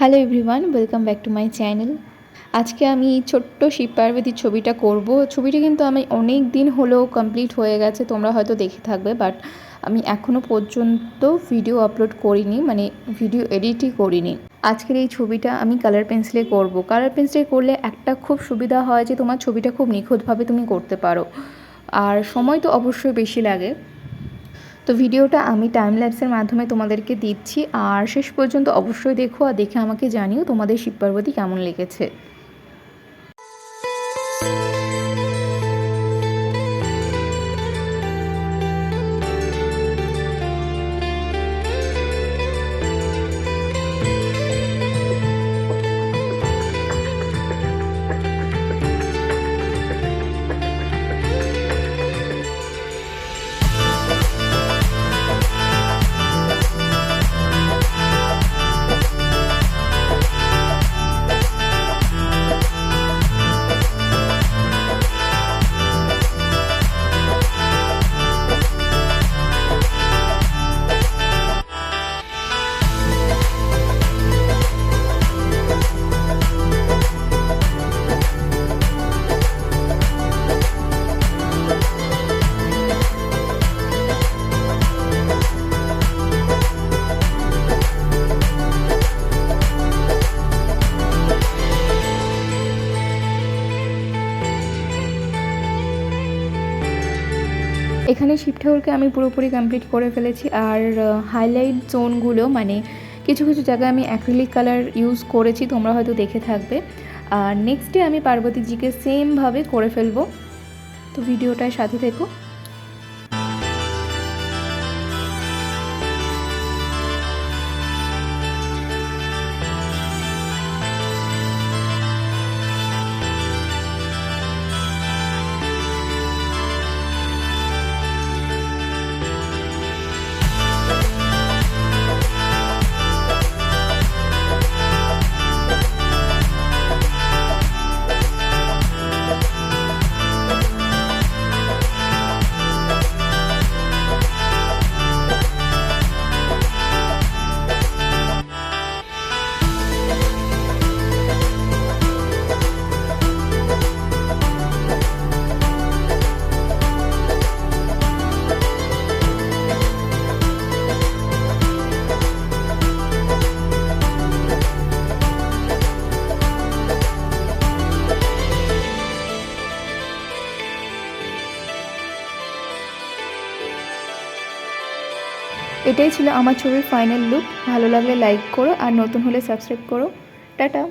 Hello everyone, welcome back to my channel. আজকে আমি ছোট্ট শিব পার্বতীর ছবিটা করব। ছবিটা কিন্তু আমি অনেক দিন হলেও কমপ্লিট হয়ে গেছে, তোমরা হয়তো দেখে থাকবে, বাট আমি এখনও পর্যন্ত ভিডিও আপলোড করিনি, মানে ভিডিও এডিটই করিনি। আজকের এই ছবিটা আমি কালার পেন্সিলে করব। কালার পেন্সিলে করলে একটা খুব সুবিধা হয় যে তোমার ছবিটা খুব নিখুঁতভাবে তুমি করতে পারো, আর সময় তো অবশ্যই বেশি লাগে। তো ভিডিওটা আমি টাইম ল্যাপসের মাধ্যমে তোমাদেরকে দিচ্ছি, আর শেষ পর্যন্ত অবশ্যই দেখো, আর দেখে আমাকে জানিও তোমাদের শিব পার্বতী কেমন লেগেছে। এখানে শিব ঠাকুরকে আমি পুরোপুরি কমপ্লিট করে ফেলেছি, আর হাইলাইট জোনগুলো মানে কিছু কিছু জায়গায় আমি অ্যাক্রিলিক কালার ইউজ করেছি, তোমরা হয়তো দেখে থাকবে। আর নেক্সট ডে আমি পার্বতীজিকে সেমভাবে করে ফেলবো, তো ভিডিওটার সাথে থেকো। এটাই ছিল আমার ছবির ফাইনাল লুক। ভালো লাগলে লাইক করো, আর নতুন হলে সাবস্ক্রাইব করো। টাটা।